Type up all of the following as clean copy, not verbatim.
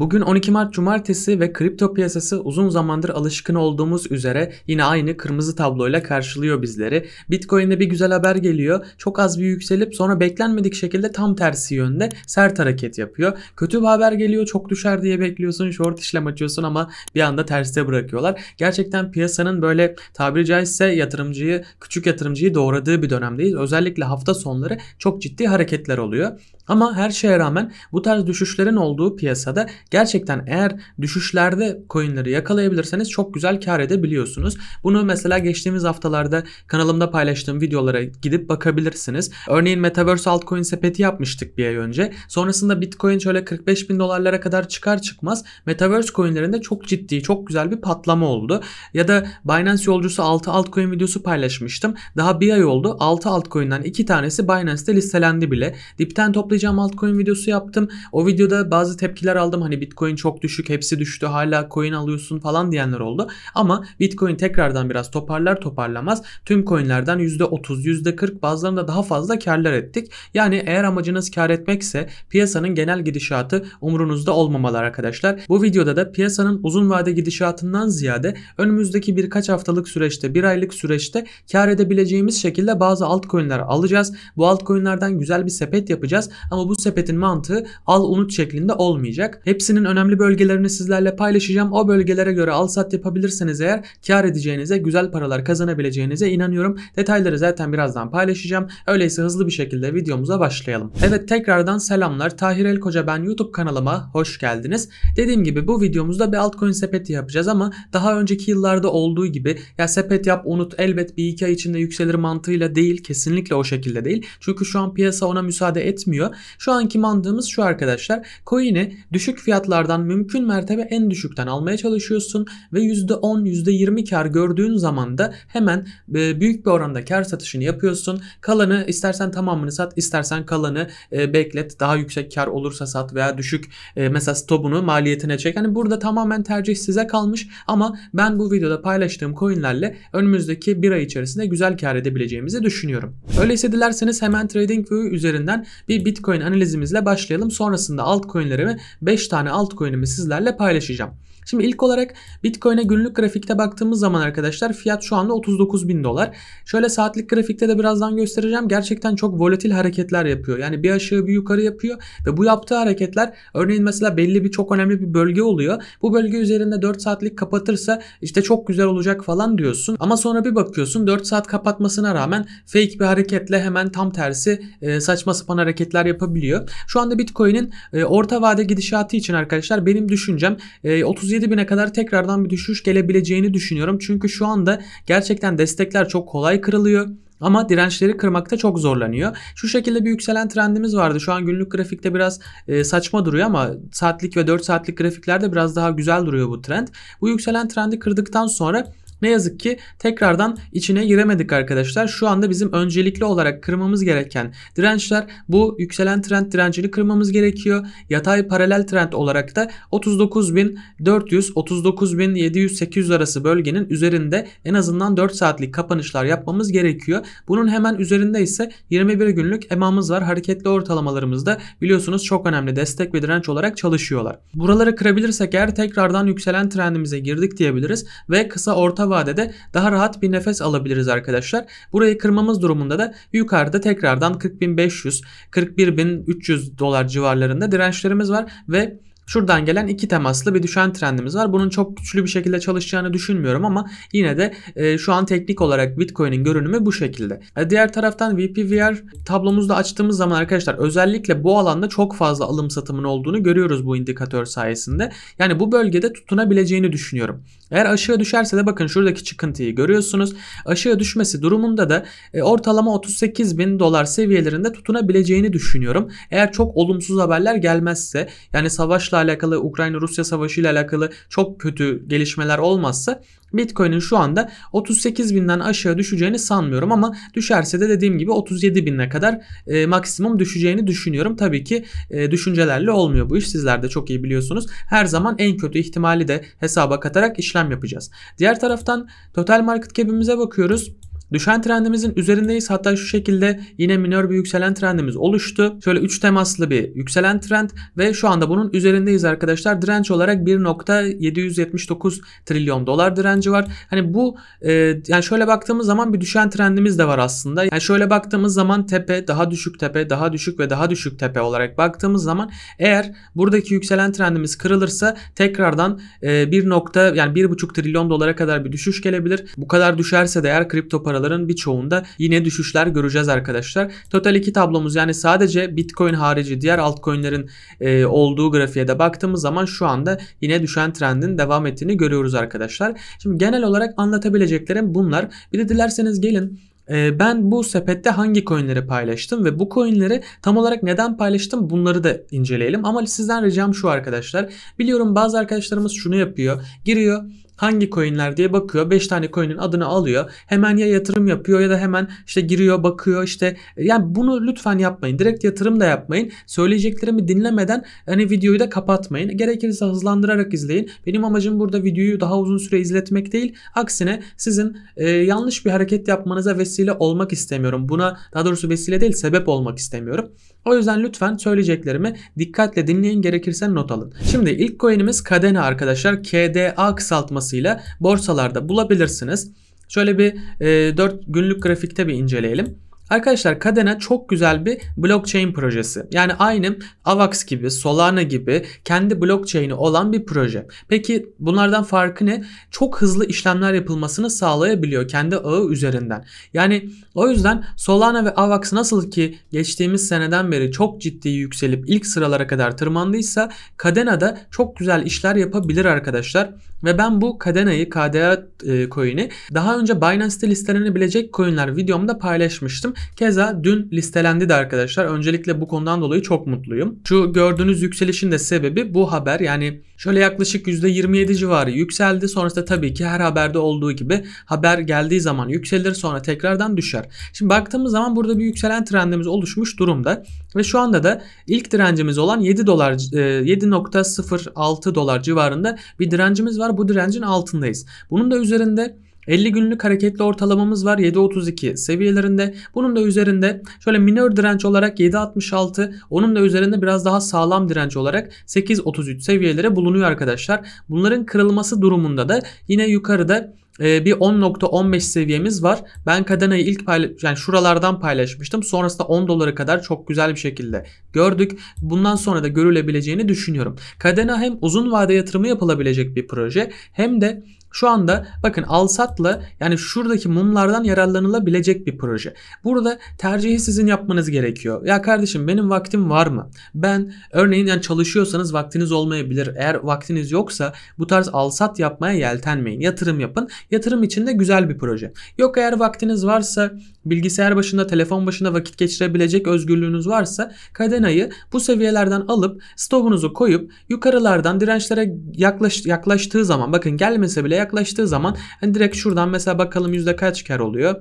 Bugün 12 Mart Cumartesi ve kripto piyasası uzun zamandır alışkın olduğumuz üzere yine aynı kırmızı tabloyla karşılıyor bizleri. Bitcoin'de bir güzel haber geliyor. Çok az bir yükselip sonra beklenmedik şekilde tam tersi yönde sert hareket yapıyor. Kötü bir haber geliyor, çok düşer diye bekliyorsun, short işlem açıyorsun ama bir anda terste bırakıyorlar. Gerçekten piyasanın böyle tabiri caizse küçük yatırımcıyı doğradığı bir dönemdeyiz. Özellikle hafta sonları çok ciddi hareketler oluyor. Ama her şeye rağmen bu tarz düşüşlerin olduğu piyasada gerçekten eğer düşüşlerde coinleri yakalayabilirseniz çok güzel kar edebiliyorsunuz. Bunu mesela geçtiğimiz haftalarda kanalımda paylaştığım videolara gidip bakabilirsiniz. Örneğin Metaverse altcoin sepeti yapmıştık bir ay önce. Sonrasında Bitcoin şöyle 45 bin dolarlara kadar çıkar çıkmaz Metaverse coinlerinde çok ciddi, çok güzel bir patlama oldu. Ya da Binance yolcusu 6 altcoin videosu paylaşmıştım. Daha bir ay oldu. 6 altcoin'den 2 tanesi Binance'te listelendi bile. Dipten toplayacağım altcoin videosu yaptım. O videoda bazı tepkiler aldım. Hani Bitcoin çok düşük, hepsi düştü, hala coin alıyorsun falan diyenler oldu. Ama Bitcoin tekrardan biraz toparlar toparlamaz tüm coinlerden %30, %40 bazılarında daha fazla karlar ettik. Yani eğer amacınız kar etmekse piyasanın genel gidişatı umurunuzda olmamalı arkadaşlar. Bu videoda da piyasanın uzun vade gidişatından ziyade önümüzdeki birkaç haftalık süreçte, bir aylık süreçte kar edebileceğimiz şekilde bazı altcoin'ler alacağız. Bu altcoin'lerden güzel bir sepet yapacağız ama bu sepetin mantığı al unut şeklinde olmayacak. Hepsinin önemli bölgelerini sizlerle paylaşacağım. O bölgelere göre al sat yapabilirseniz eğer kar edeceğinize, güzel paralar kazanabileceğinize inanıyorum. Detayları zaten birazdan paylaşacağım. Öyleyse hızlı bir şekilde videomuza başlayalım. Evet, tekrardan selamlar. Tahir Elkoca ben, YouTube kanalıma hoş geldiniz. Dediğim gibi bu videomuzda bir altcoin sepeti yapacağız ama daha önceki yıllarda olduğu gibi ya sepet yap unut elbet bir iki ay içinde yükselir mantığıyla değil, kesinlikle o şekilde değil. Çünkü şu an piyasa ona müsaade etmiyor. Şu anki mantığımız şu arkadaşlar. Coin'i düşük fiyatlardan mümkün mertebe en düşükten almaya çalışıyorsun ve %10, %20 kar gördüğün zaman da hemen büyük bir oranda kar satışını yapıyorsun. Kalanı istersen tamamını sat, istersen kalanı beklet. Daha yüksek kar olursa sat veya düşük mesela stopunu maliyetine çek. Hani burada tamamen tercih size kalmış ama ben bu videoda paylaştığım coinlerle önümüzdeki bir ay içerisinde güzel kar edebileceğimizi düşünüyorum. Öyleyse dilerseniz hemen TradingView üzerinden bir Bitcoin analizimizle başlayalım. Sonrasında altcoin'lerimi 5 tane altcoin'imi sizlerle paylaşacağım. Şimdi ilk olarak Bitcoin'e günlük grafikte baktığımız zaman arkadaşlar fiyat şu anda 39 bin dolar. Şöyle saatlik grafikte de birazdan göstereceğim. Gerçekten çok volatil hareketler yapıyor. Yani bir aşağı bir yukarı yapıyor ve bu yaptığı hareketler örneğin mesela belli bir çok önemli bir bölge oluyor. Bu bölge üzerinde 4 saatlik kapatırsa işte çok güzel olacak falan diyorsun. Ama sonra bir bakıyorsun 4 saat kapatmasına rağmen fake bir hareketle hemen tam tersi saçma sapan hareketler yapabiliyor. Şu anda Bitcoin'in orta vade gidişatı için arkadaşlar benim düşüncem 37 bine kadar tekrardan bir düşüş gelebileceğini düşünüyorum. Çünkü şu anda gerçekten destekler çok kolay kırılıyor. Ama dirençleri kırmakta çok zorlanıyor. Şu şekilde bir yükselen trendimiz vardı. Şu an günlük grafikte biraz saçma duruyor ama saatlik ve 4 saatlik grafiklerde biraz daha güzel duruyor bu trend. Bu yükselen trendi kırdıktan sonra ne yazık ki tekrardan içine giremedik arkadaşlar. Şu anda bizim öncelikli olarak kırmamız gereken dirençler bu yükselen trend direncini kırmamız gerekiyor. Yatay paralel trend olarak da 39.400 39.700-800 arası bölgenin üzerinde en azından 4 saatlik kapanışlar yapmamız gerekiyor. Bunun hemen üzerinde ise 21 günlük EMA'mız var. Hareketli ortalamalarımız da biliyorsunuz çok önemli destek ve direnç olarak çalışıyorlar. Buraları kırabilirsek eğer tekrardan yükselen trendimize girdik diyebiliriz ve kısa orta vadede daha rahat bir nefes alabiliriz arkadaşlar. Burayı kırmamız durumunda da yukarıda tekrardan 40.500 41.300 dolar civarlarında dirençlerimiz var ve şuradan gelen iki temaslı bir düşen trendimiz var. Bunun çok güçlü bir şekilde çalışacağını düşünmüyorum ama yine de şu an teknik olarak Bitcoin'in görünümü bu şekilde. Diğer taraftan VPVR tablomuzda açtığımız zaman arkadaşlar özellikle bu alanda çok fazla alım satımın olduğunu görüyoruz bu indikatör sayesinde. Yani bu bölgede tutunabileceğini düşünüyorum. Eğer aşağı düşerse de bakın şuradaki çıkıntıyı görüyorsunuz. Aşağı düşmesi durumunda da ortalama 38 bin dolar seviyelerinde tutunabileceğini düşünüyorum. Eğer çok olumsuz haberler gelmezse yani savaşla alakalı Ukrayna-Rusya savaşı ile alakalı çok kötü gelişmeler olmazsa Bitcoin'in şu anda 38 binden aşağı düşeceğini sanmıyorum ama düşerse de dediğim gibi 37 binine kadar maksimum düşeceğini düşünüyorum. Tabii ki düşüncelerle olmuyor bu iş, sizler de çok iyi biliyorsunuz. Her zaman en kötü ihtimali de hesaba katarak işlem yapacağız. Diğer taraftan total market cap'imize bakıyoruz. Düşen trendimizin üzerindeyiz. Hatta şu şekilde yine minör bir yükselen trendimiz oluştu. Şöyle 3 temaslı bir yükselen trend ve şu anda bunun üzerindeyiz arkadaşlar. Direnç olarak 1.779 trilyon dolar direnci var. Hani bu yani şöyle baktığımız zaman bir düşen trendimiz de var aslında. Yani şöyle baktığımız zaman tepe, daha düşük tepe, daha düşük ve daha düşük tepe olarak baktığımız zaman eğer buradaki yükselen trendimiz kırılırsa tekrardan 1.5 trilyon dolara kadar bir düşüş gelebilir. Bu kadar düşerse de eğer kripto paraların birçoğunda yine düşüşler göreceğiz arkadaşlar. Total 2 tablomuz, yani sadece Bitcoin harici diğer altcoin'lerin olduğu grafiğe de baktığımız zaman şu anda yine düşen trendin devam ettiğini görüyoruz arkadaşlar. Şimdi genel olarak anlatabileceklerim bunlar. Bir de dilerseniz gelin ben bu sepette hangi coinleri paylaştım ve bu coinleri tam olarak neden paylaştım, bunları da inceleyelim. Ama sizden ricam şu arkadaşlar. Biliyorum bazı arkadaşlarımız şunu yapıyor. Giriyor, hangi coinler diye bakıyor. 5 tane coin'in adını alıyor. Hemen ya yatırım yapıyor ya da hemen işte giriyor, bakıyor işte. Yani bunu lütfen yapmayın. Direkt yatırım da yapmayın. Söyleyeceklerimi dinlemeden hani videoyu da kapatmayın. Gerekirse hızlandırarak izleyin. Benim amacım burada videoyu daha uzun süre izletmek değil. Aksine sizin yanlış bir hareket yapmanıza vesile olmak istemiyorum. Buna, daha doğrusu vesile değil, sebep olmak istemiyorum. O yüzden lütfen söyleyeceklerimi dikkatle dinleyin, gerekirse not alın. Şimdi ilk coin'imiz Kadena arkadaşlar. KDA kısaltmasıyla borsalarda bulabilirsiniz. Şöyle bir 4 günlük grafikte bir inceleyelim. Arkadaşlar Kadena çok güzel bir blockchain projesi. Yani aynı Avax gibi, Solana gibi kendi blockchain'i olan bir proje. Peki bunlardan farkı ne? Çok hızlı işlemler yapılmasını sağlayabiliyor kendi ağı üzerinden. Yani o yüzden Solana ve Avax nasıl ki geçtiğimiz seneden beri çok ciddi yükselip ilk sıralara kadar tırmandıysa, Kadena da çok güzel işler yapabilir arkadaşlar. Ve ben bu Kadena'yı, KDA coin'i daha önce Binance'te listelenebilecek coin'ler videomda paylaşmıştım. Keza dün listelendi de arkadaşlar. Öncelikle bu konudan dolayı çok mutluyum. Şu gördüğünüz yükselişin de sebebi bu haber. Yani şöyle yaklaşık %27 civarı yükseldi. Sonrasında tabii ki her haberde olduğu gibi haber geldiği zaman yükselir, sonra tekrardan düşer. Şimdi baktığımız zaman burada bir yükselen trendimiz oluşmuş durumda. Ve şu anda da ilk direncimiz olan 7.06 dolar civarında bir direncimiz var. Bu direncin altındayız. Bunun da üzerinde 50 günlük hareketli ortalamamız var 7.32 seviyelerinde. Bunun da üzerinde şöyle minör direnç olarak 7.66, onun da üzerinde biraz daha sağlam direnç olarak 8.33 seviyeleri bulunuyor arkadaşlar. Bunların kırılması durumunda da yine yukarıda bir 10.15 seviyemiz var. Ben Kadena'yı ilk yani şuralardan paylaşmıştım. Sonrasında 10 dolara kadar çok güzel bir şekilde gördük. Bundan sonra da görülebileceğini düşünüyorum. Kadena hem uzun vade yatırımı yapılabilecek bir proje, hem de şu anda bakın al-satla, yani şuradaki mumlardan yararlanılabilecek bir proje. Burada tercihi sizin yapmanız gerekiyor. Ya kardeşim, benim vaktim var mı? Ben örneğin, yani çalışıyorsanız vaktiniz olmayabilir. Eğer vaktiniz yoksa bu tarz al-sat yapmaya yeltenmeyin. Yatırım yapın. Yatırım için de güzel bir proje. Yok, eğer vaktiniz varsa, bilgisayar başında, telefon başında vakit geçirebilecek özgürlüğünüz varsa, Kadena'yı bu seviyelerden alıp stopunuzu koyup yukarılardan dirençlere yaklaştığı zaman, bakın gelmese bile yaklaştığı zaman hani direkt şuradan mesela bakalım yüzde kaç kar oluyor.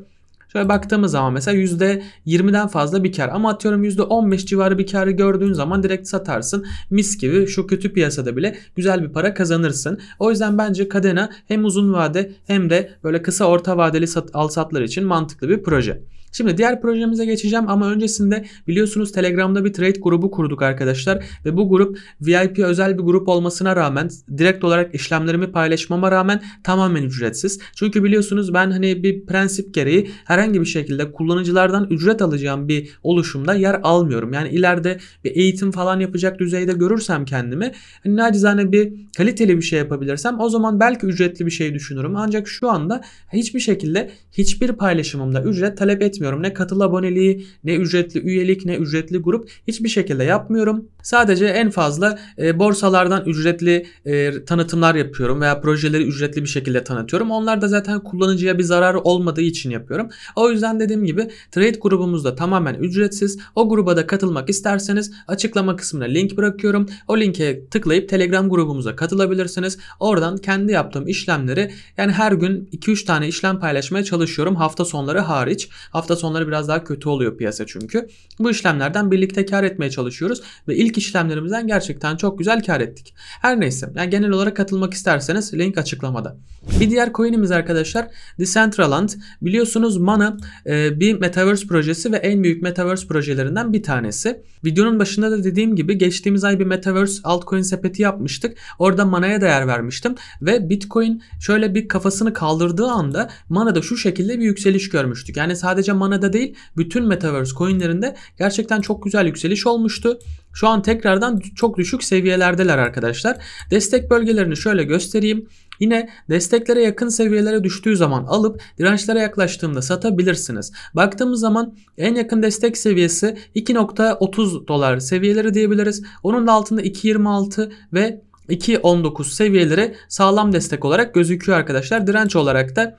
Şöyle baktığımız zaman mesela %20'den fazla bir kar, ama atıyorum %15 civarı bir karı gördüğün zaman direkt satarsın. Mis gibi, şu kötü piyasada bile güzel bir para kazanırsın. O yüzden bence Kadena hem uzun vade hem de böyle kısa orta vadeli al-satlar için mantıklı bir proje. Şimdi diğer projemize geçeceğim ama öncesinde biliyorsunuz Telegram'da bir trade grubu kurduk arkadaşlar ve bu grup VIP özel bir grup olmasına rağmen, direkt olarak işlemlerimi paylaşmama rağmen tamamen ücretsiz. Çünkü biliyorsunuz ben hani bir prensip gereği herhangi bir şekilde kullanıcılardan ücret alacağım bir oluşumda yer almıyorum. Yani ileride bir eğitim falan yapacak düzeyde görürsem kendimi, hani nacizane bir kaliteli bir şey yapabilirsem o zaman belki ücretli bir şey düşünürüm. Ancak şu anda hiçbir şekilde hiçbir paylaşımımda ücret talep etmiyorum. Ne katıl aboneliği, ne ücretli üyelik, ne ücretli grup, hiçbir şekilde yapmıyorum. Sadece en fazla borsalardan ücretli tanıtımlar yapıyorum veya projeleri ücretli bir şekilde tanıtıyorum. Onlar da zaten kullanıcıya bir zararı olmadığı için yapıyorum. O yüzden dediğim gibi trade grubumuz da tamamen ücretsiz. O gruba da katılmak isterseniz açıklama kısmına link bırakıyorum. O linke tıklayıp Telegram grubumuza katılabilirsiniz. Oradan kendi yaptığım işlemleri, yani her gün 2-3 tane işlem paylaşmaya çalışıyorum, hafta sonları hariç. Hafta sonları biraz daha kötü oluyor piyasa çünkü. Bu işlemlerden birlikte kar etmeye çalışıyoruz ve ilk İlk işlemlerimizden gerçekten çok güzel kar ettik. Her neyse, yani genel olarak katılmak isterseniz link açıklamada. Bir diğer coin'imiz arkadaşlar Decentraland. Biliyorsunuz Mana bir Metaverse projesi ve en büyük Metaverse projelerinden bir tanesi. Videonun başında da dediğim gibi geçtiğimiz ay bir Metaverse altcoin sepeti yapmıştık. Orada Mana'ya değer vermiştim ve Bitcoin şöyle bir kafasını kaldırdığı anda Mana'da şu şekilde bir yükseliş görmüştük. Yani sadece Mana'da değil, bütün Metaverse coin'lerinde gerçekten çok güzel yükseliş olmuştu. Şu an tekrardan çok düşük seviyelerdeler arkadaşlar. Destek bölgelerini şöyle göstereyim. Yine desteklere yakın seviyelere düştüğü zaman alıp dirençlere yaklaştığında satabilirsiniz. Baktığımız zaman en yakın destek seviyesi 2.30 dolar seviyeleri diyebiliriz. Onun da altında 2.26 ve 2.19 seviyeleri sağlam destek olarak gözüküyor arkadaşlar. Direnç olarak da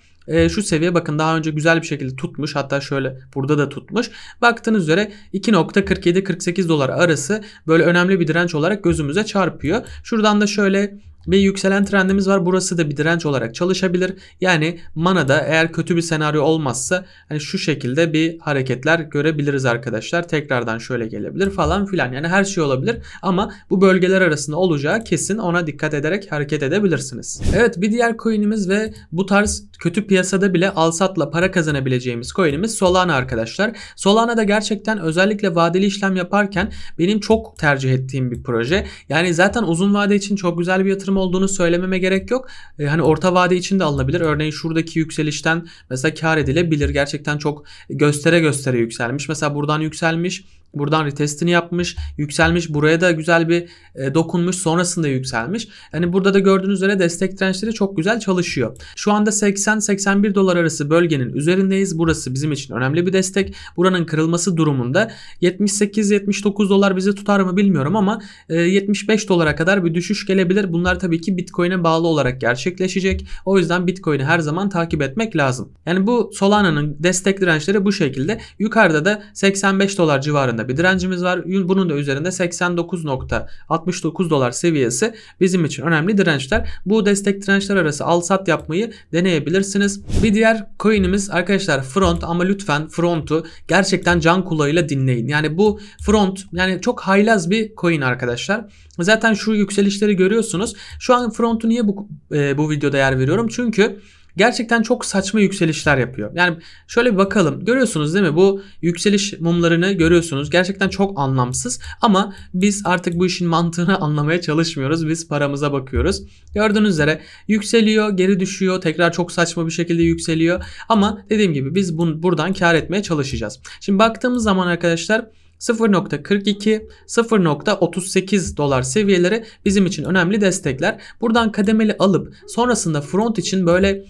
şu seviye bakın daha önce güzel bir şekilde tutmuş, hatta şöyle burada da tutmuş. Baktığınız üzere 2.47-48 dolar arası böyle önemli bir direnç olarak gözümüze çarpıyor. Şuradan da şöyle bir yükselen trendimiz var. Burası da bir direnç olarak çalışabilir. Yani Mana'da eğer kötü bir senaryo olmazsa hani şu şekilde bir hareketler görebiliriz arkadaşlar. Tekrardan şöyle gelebilir falan filan. Yani her şey olabilir ama bu bölgeler arasında olacağı kesin, ona dikkat ederek hareket edebilirsiniz. Evet, bir diğer coin'imiz ve bu tarz kötü piyasada bile alsatla para kazanabileceğimiz coin'imiz Solana arkadaşlar. Solana da gerçekten özellikle vadeli işlem yaparken benim çok tercih ettiğim bir proje. Yani zaten uzun vade için çok güzel bir yatırım olduğunu söylememe gerek yok. Hani orta vade için de alınabilir. Örneğin şuradaki yükselişten mesela kar edilebilir. Gerçekten çok göstere göstere yükselmiş. Mesela buradan yükselmiş. Buradan retestini yapmış, yükselmiş, buraya da güzel bir dokunmuş, sonrasında yükselmiş. Yani burada da gördüğünüz üzere destek dirençleri çok güzel çalışıyor. Şu anda 80-81 dolar arası bölgenin üzerindeyiz. Burası bizim için önemli bir destek. Buranın kırılması durumunda 78-79 dolar bizi tutar mı bilmiyorum ama 75 dolara kadar bir düşüş gelebilir. Bunlar tabii ki Bitcoin'e bağlı olarak gerçekleşecek. O yüzden Bitcoin'i her zaman takip etmek lazım. Yani bu Solana'nın destek dirençleri bu şekilde. Yukarıda da 85 dolar civarında bir direncimiz var. Bunun da üzerinde 89.69 dolar seviyesi bizim için önemli dirençler. Bu destek dirençler arası al sat yapmayı deneyebilirsiniz. Bir diğer coin'imiz arkadaşlar Front, ama lütfen Front'u gerçekten can kulağıyla dinleyin. Yani bu Front yani çok haylaz bir coin arkadaşlar. Zaten şu yükselişleri görüyorsunuz. Şu an Front'u niye bu videoda yer veriyorum? Çünkü gerçekten çok saçma yükselişler yapıyor. Yani şöyle bir bakalım. Görüyorsunuz değil mi? Bu yükseliş mumlarını görüyorsunuz. Gerçekten çok anlamsız. Ama biz artık bu işin mantığını anlamaya çalışmıyoruz. Biz paramıza bakıyoruz. Gördüğünüz üzere yükseliyor, geri düşüyor. Tekrar çok saçma bir şekilde yükseliyor. Ama dediğim gibi biz buradan kar etmeye çalışacağız. Şimdi baktığımız zaman arkadaşlar 0.42, 0.38 dolar seviyeleri bizim için önemli destekler. Buradan kademeli alıp sonrasında Front için böyle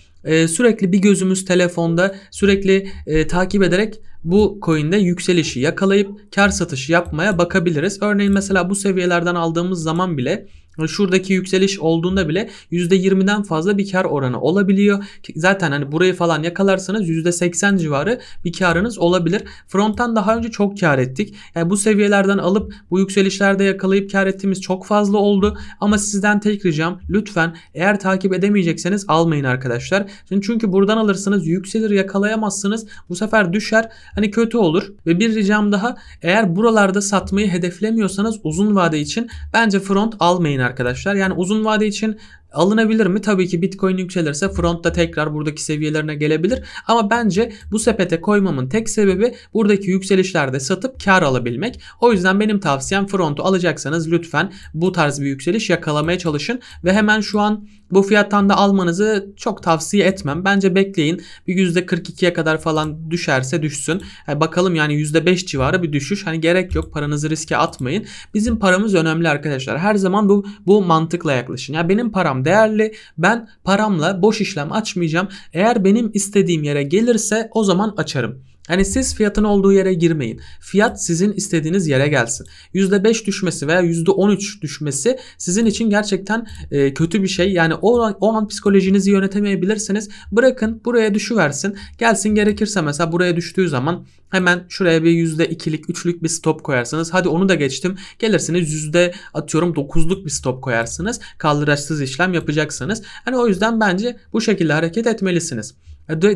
sürekli bir gözümüz telefonda, sürekli takip ederek bu coin'de yükselişi yakalayıp kar satışı yapmaya bakabiliriz. Örneğin mesela bu seviyelerden aldığımız zaman bile, şuradaki yükseliş olduğunda bile %20'den fazla bir kar oranı olabiliyor. Zaten hani burayı falan yakalarsanız %80 civarı bir karınız olabilir. Front'tan daha önce çok kar ettik. Yani bu seviyelerden alıp bu yükselişlerde yakalayıp kar ettiğimiz çok fazla oldu. Ama sizden tek ricam, lütfen eğer takip edemeyecekseniz almayın arkadaşlar. Çünkü buradan alırsınız, yükselir, yakalayamazsınız. Bu sefer düşer. Hani kötü olur. Ve bir ricam daha, eğer buralarda satmayı hedeflemiyorsanız uzun vade için bence Front almayın arkadaşlar. Yani uzun vade için alınabilir mi? Tabii ki Bitcoin yükselirse Front da tekrar buradaki seviyelerine gelebilir. Ama bence bu sepete koymamın tek sebebi buradaki yükselişlerde satıp kar alabilmek. O yüzden benim tavsiyem, Front'u alacaksanız lütfen bu tarz bir yükseliş yakalamaya çalışın. Ve hemen şu an bu fiyattan da almanızı çok tavsiye etmem. Bence bekleyin. Bir %42'ye kadar falan düşerse düşsün. Bakalım, yani %5 civarı bir düşüş. Hani gerek yok. Paranızı riske atmayın. Bizim paramız önemli arkadaşlar. Her zaman bu mantıkla yaklaşın. Ya benim param değerli. Ben paramla boş işlem açmayacağım. Eğer benim istediğim yere gelirse o zaman açarım. Hani siz fiyatın olduğu yere girmeyin. Fiyat sizin istediğiniz yere gelsin. %5 düşmesi veya %13 düşmesi sizin için gerçekten kötü bir şey. Yani o an psikolojinizi yönetemeyebilirsiniz. Bırakın buraya düşüversin. Gelsin, gerekirse mesela buraya düştüğü zaman hemen şuraya bir %2'lik 3'lük bir stop koyarsınız. Hadi onu da geçtim. Gelirsiniz %9'luk bir stop koyarsınız. Kaldıraçsız işlem yapacaksınız. Hani o yüzden bence bu şekilde hareket etmelisiniz.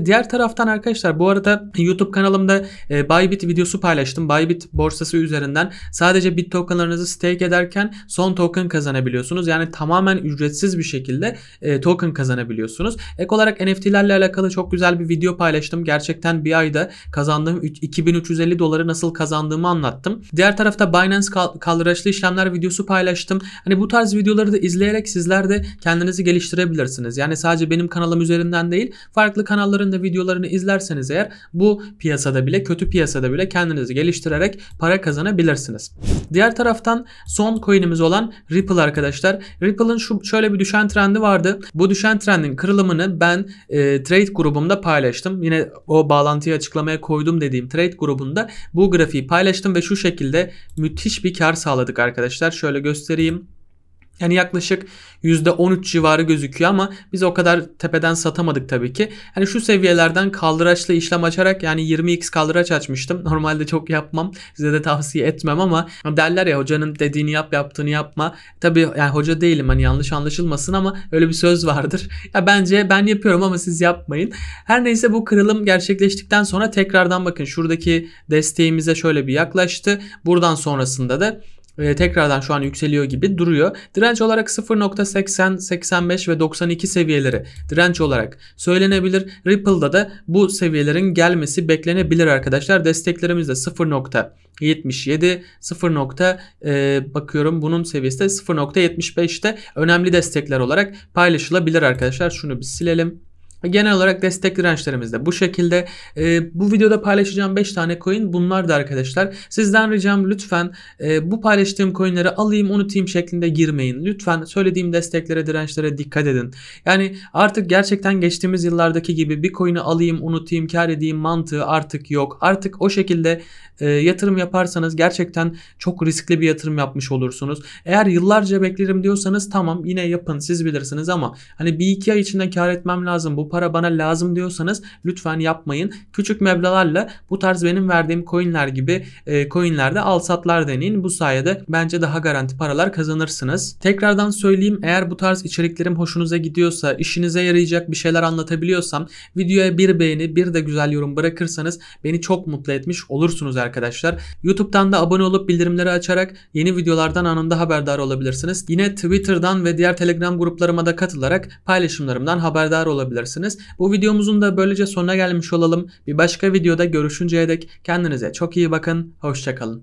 Diğer taraftan arkadaşlar, bu arada YouTube kanalımda Bybit videosu paylaştım. Bybit borsası üzerinden sadece bit tokenlarınızı stake ederken son token kazanabiliyorsunuz. Yani tamamen ücretsiz bir şekilde token kazanabiliyorsunuz. Ek olarak NFT'lerle alakalı çok güzel bir video paylaştım. Gerçekten bir ayda kazandığım 2350 doları nasıl kazandığımı anlattım. Diğer tarafta Binance kaldıraçlı işlemler videosu paylaştım. Hani bu tarz videoları da izleyerek sizler de kendinizi geliştirebilirsiniz. Yani sadece benim kanalım üzerinden değil, farklı kanalların da videolarını izlerseniz eğer bu piyasada bile, kötü piyasada bile kendinizi geliştirerek para kazanabilirsiniz. Diğer taraftan son coin'imiz olan Ripple arkadaşlar. Ripple'ın şöyle bir düşen trendi vardı. Bu düşen trendin kırılımını ben trade grubumda paylaştım. Yine o bağlantıyı açıklamaya koydum dediğim trade grubunda bu grafiği paylaştım ve şu şekilde müthiş bir kar sağladık arkadaşlar. Şöyle göstereyim. Yani yaklaşık %13 civarı gözüküyor ama biz o kadar tepeden satamadık tabii ki. Hani şu seviyelerden kaldıraçlı işlem açarak, yani 20x kaldıraç açmıştım. Normalde çok yapmam. Size de tavsiye etmem ama derler ya, hocanın dediğini yap, yaptığını yapma. Tabii yani hoca değilim, hani yanlış anlaşılmasın ama öyle bir söz vardır. Ya bence ben yapıyorum ama siz yapmayın. Her neyse, bu kırılım gerçekleştikten sonra tekrardan bakın şuradaki desteğimize şöyle bir yaklaştı. Buradan sonrasında da tekrardan şu an yükseliyor gibi duruyor. Direnç olarak 0.80, 85 ve 92 seviyeleri direnç olarak söylenebilir. Ripple'da da bu seviyelerin gelmesi beklenebilir arkadaşlar. Desteklerimiz de 0.77, bakıyorum bunun seviyesi de 0.75'te önemli destekler olarak paylaşılabilir arkadaşlar. Şunu bir silelim. Genel olarak destek dirençlerimiz de bu şekilde. Bu videoda paylaşacağım 5 tane coin bunlar da arkadaşlar. Sizden ricam, lütfen bu paylaştığım coinleri alayım unutayım şeklinde girmeyin. Lütfen söylediğim desteklere, dirençlere dikkat edin. Yani artık gerçekten geçtiğimiz yıllardaki gibi bir coin'i alayım unutayım kar edeyim mantığı artık yok. Artık o şekilde yatırım yaparsanız gerçekten çok riskli bir yatırım yapmış olursunuz. Eğer yıllarca beklerim diyorsanız tamam, yine yapın, siz bilirsiniz ama hani 1-2 ay içinde kar etmem lazım, bu para bana lazım diyorsanız lütfen yapmayın. Küçük meblağlarla bu tarz benim verdiğim coinler gibi coinlerde al satlar deneyin. Bu sayede bence daha garanti paralar kazanırsınız. Tekrardan söyleyeyim, eğer bu tarz içeriklerim hoşunuza gidiyorsa, işinize yarayacak bir şeyler anlatabiliyorsam videoya bir beğeni, bir de güzel yorum bırakırsanız beni çok mutlu etmiş olursunuz arkadaşlar. YouTube'dan da abone olup bildirimleri açarak yeni videolardan anında haberdar olabilirsiniz. Yine Twitter'dan ve diğer Telegram gruplarıma da katılarak paylaşımlarımdan haberdar olabilirsiniz. Bu videomuzun da böylece sonuna gelmiş olalım. Bir başka videoda görüşünceye dek kendinize çok iyi bakın. Hoşça kalın.